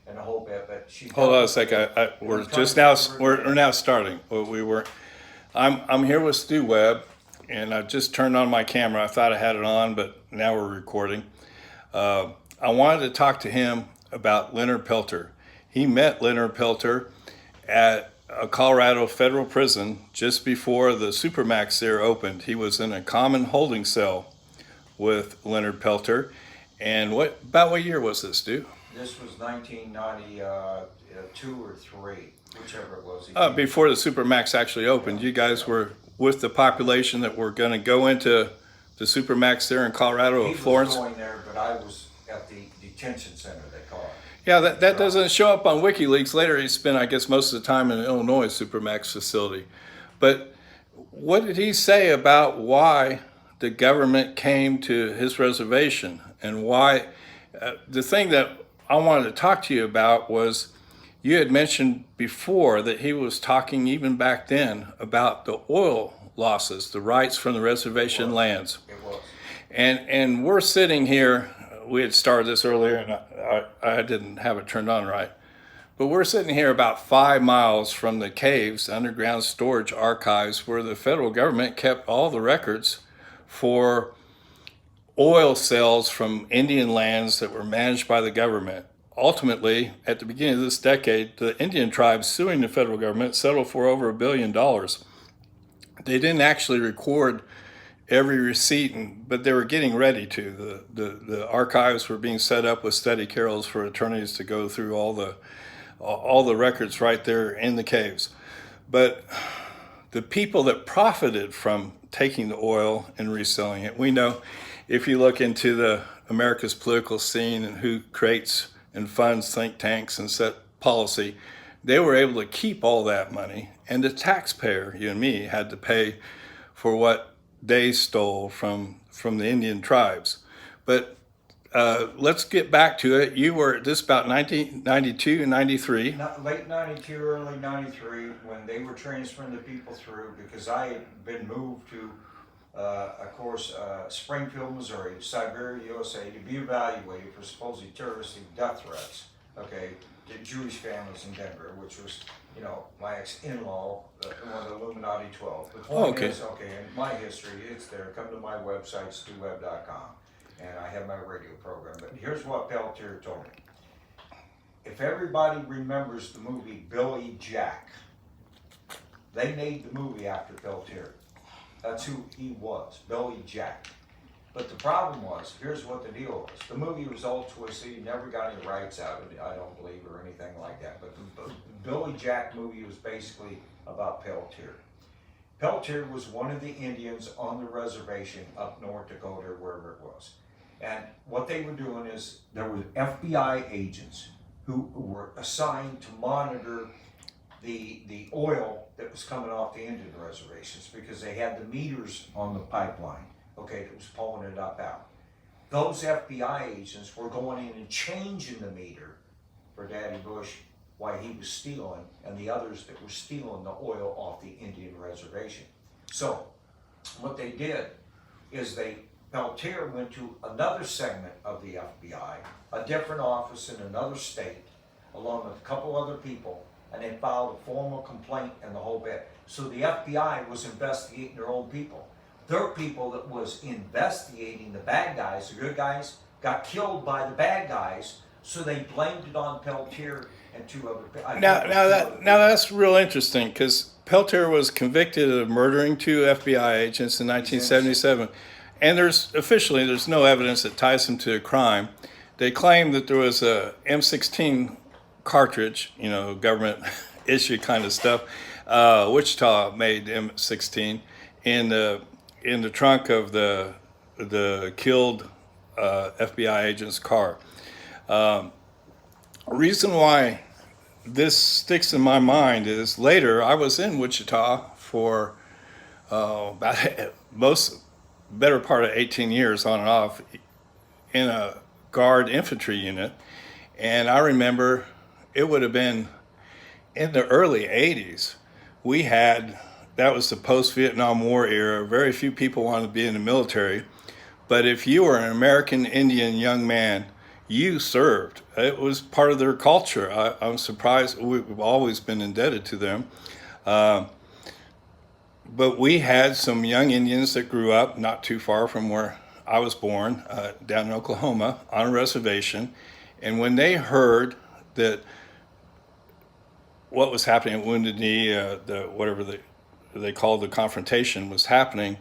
and the whole bit. But she Hold on a dealt second. with We're the just now. Titanic We're River. now starting. We were. I'm here with Stu Webb, and I just turned on my camera. I thought I had it on, but now we're recording. I wanted to talk to him about Leonard Peltier. He met Leonard Peltier at a Colorado federal prison just before the Supermax there opened. He was in a common holding cell with Leonard Peltier. And what year was this, Stu? This was 1992 or three, whichever it was. Before the Supermax actually opened, you guys were with the population that were going to go into the Supermax there in Colorado, He was Florence. going there, but I was at the detention center, they call it. Yeah, that doesn't show up on WikiLeaks. Later, he spent, I guess, most of the time in the Illinois Supermax facility. But what did he say about why the government came to his reservation and why? The thing that I wanted to talk to you about was you had mentioned before that he was talking even back then about the oil losses, the rights from the reservation lands. It was. And we're sitting here, we had started this earlier and I didn't have it turned on right. But we're sitting here about 5 miles from the caves, underground storage archives, where the federal government kept all the records for oil sales from Indian lands that were managed by the government. Ultimately, at the beginning of this decade, the Indian tribes suing the federal government settled for over $1 billion. They didn't actually record every receipt, but they were getting ready to. The archives were being set up with study carrels for attorneys to go through all the records right there in the caves. But the people that profited from taking the oil and reselling it, we know if you look into the America's political scene and who creates and funds think tanks and set policy, they were able to keep all that money, and the taxpayer, you and me, had to pay for what they stole from the Indian tribes. But let's get back to it. You were this about 1992 and 93. Late 92, early 93, when they were transferring the people through, because I had been moved to, of course, Springfield, Missouri, Siberia, USA, to be evaluated for supposedly terroristic death threats, okay, to Jewish families in Denver, which was, my ex-in-law, one of the Illuminati 12. The point is, in my history, it's there. Come to my website, stewwebb.com, and I have my radio program. But here's what Peltier told me. If everybody remembers the movie Billy Jack, they made the movie after Peltier. That's who he was, Billy Jack. But the problem was, here's what the deal was. The movie was all twisted. He never got any rights out of it, I don't believe, or anything like that. But the Billy Jack movie was basically about Peltier. Peltier was one of the Indians on the reservation up North Dakota, wherever it was. And what they were doing is there were FBI agents who were assigned to monitor the oil that was coming off the Indian reservations, because they had the meters on the pipeline, okay, that was pulling it up out. Those FBI agents were going in and changing the meter for Daddy Bush while he was stealing, and the others that were stealing the oil off the Indian reservation. So what they did is Peltier went to another segment of the FBI, a different office in another state, along with a couple other people, and they filed a formal complaint and the whole bit. So the FBI was investigating their own people. Their people that was investigating the bad guys, the good guys, got killed by the bad guys, so they blamed it on Peltier and two other people. Now that's real interesting, because Peltier was convicted of murdering 2 FBI agents in 1977, and there's no evidence that ties him to a crime. They claim that there was a M16 cartridge, government issue kind of stuff. Wichita made M16 in the trunk of the killed FBI agent's car. Reason why this sticks in my mind is later I was in Wichita for about better part of 18 years on and off in a guard infantry unit, and I remember it would have been in the early 80s. That was the post-Vietnam War era. Very few people wanted to be in the military. But if you were an American Indian young man you served. It was part of their culture. I'm surprised. We've always been indebted to them. But we had some young Indians that grew up not too far from where I was born, down in Oklahoma, on a reservation. And when they heard that what was happening at Wounded Knee, whatever they called the confrontation was happening,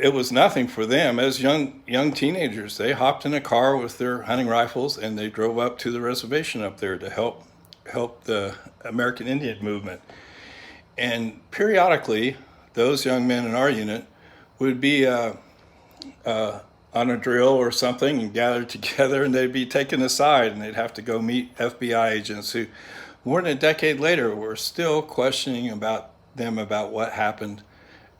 it was nothing for them. As young teenagers, they hopped in a car with their hunting rifles and they drove up to the reservation up there to help the American Indian movement. And periodically, those young men in our unit would be on a drill or something and gathered together, and they'd be taken aside and they'd have to go meet FBI agents who, more than a decade later, were still questioning about what happened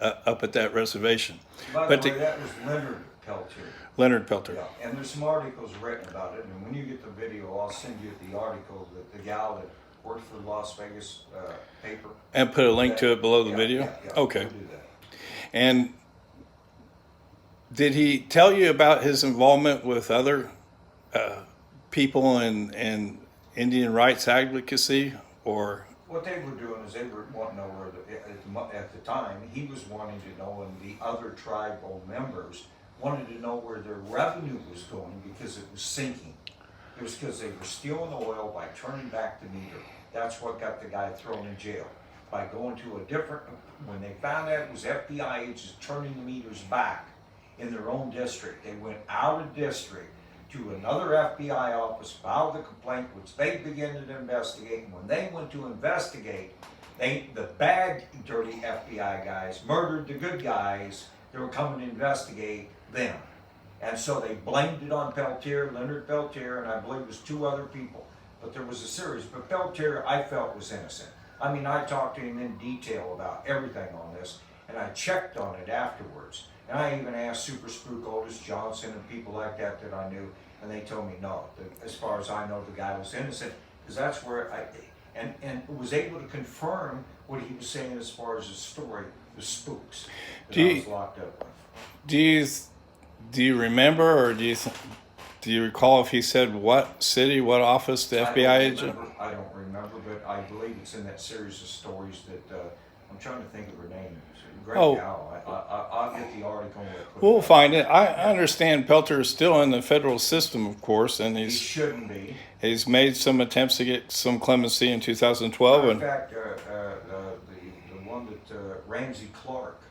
up at that reservation. By the way, that was Leonard Peltier. Leonard Peltier. Yeah, and there's some articles written about it, and when you get the video, I'll send you the article that the gal that worked for the Las Vegas paper. And put a link to it below the video? Yeah, okay. We'll do that. And did he tell you about his involvement with other people in Indian rights advocacy, or? What they were doing is they were wanting to know where, at the time, he was wanting to know, and the other tribal members wanted to know where their revenue was going because it was sinking. It was because they were stealing oil by turning back the meter. That's what got the guy thrown in jail. By going to a different, when they found out it was FBI agents turning the meters back in their own district, they went out of district to another FBI office, filed the complaint, which they began to investigate. And when they went to investigate, the bad, dirty FBI guys murdered the good guys that were coming to investigate them. And so they blamed it on Peltier, Leonard Peltier, and I believe it was two other people. But there was a series. But Peltier, I felt, was innocent. I mean, I talked to him in detail about everything on this, and I checked on it afterwards. And I even asked Super Spook Otis Johnson and people like that I knew, and they told me no. As far as I know, the guy was innocent, because that's where and was able to confirm what he was saying as far as his story, the spooks that I was locked up with. Do you remember, or do you recall if he said what city, what office, the FBI agent? I don't remember, but I believe it's in that series of stories that I'm trying to think of her name. Great gal. I'll get the article. We'll find it. I understand Peltier is still in the federal system, of course, and he shouldn't be. He's made some attempts to get some clemency in 2012. In fact, the one that Ramsey Clark,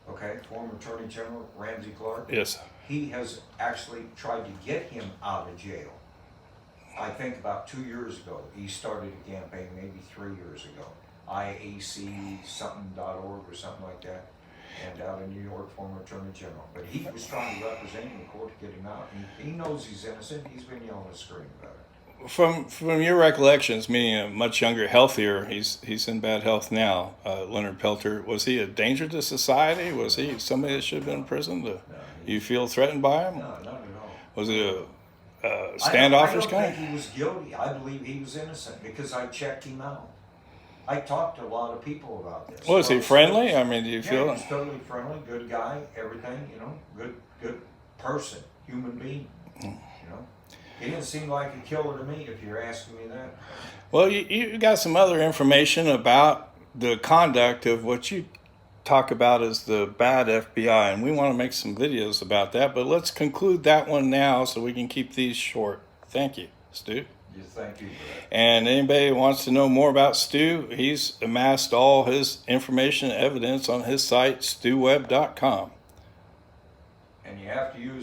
okay, former Attorney General Ramsey Clark. Yes. He has actually tried to get him out of jail. I think about 2 years ago, he started a campaign, maybe 3 years ago. IAC something.org or something like that, and out in New York, former Attorney General. But he was trying to represent him in court to get him out. He knows he's innocent. He's been yelling and screaming about it. From your recollections, meaning a much younger, healthier, he's in bad health now. Leonard Peltier, was he a danger to society? Was he somebody that should have been in prison? You feel threatened by him? No, not at all. Was he a standoffish guy? I don't think he was guilty. I believe he was innocent because I checked him out. I talked to a lot of people about this. Was he friendly? I mean, do you feel? He was totally friendly, good guy, everything, good person, human being, He didn't seem like a killer to me, if you're asking me that. Well, you got some other information about the conduct of what you talk about as the bad FBI, and we want to make some videos about that, but let's conclude that one now so we can keep these short. Thank you, Stu. Thank you, Brett. And anybody who wants to know more about Stu, he's amassed all his information and evidence on his site, stewwebb.com. And you have to use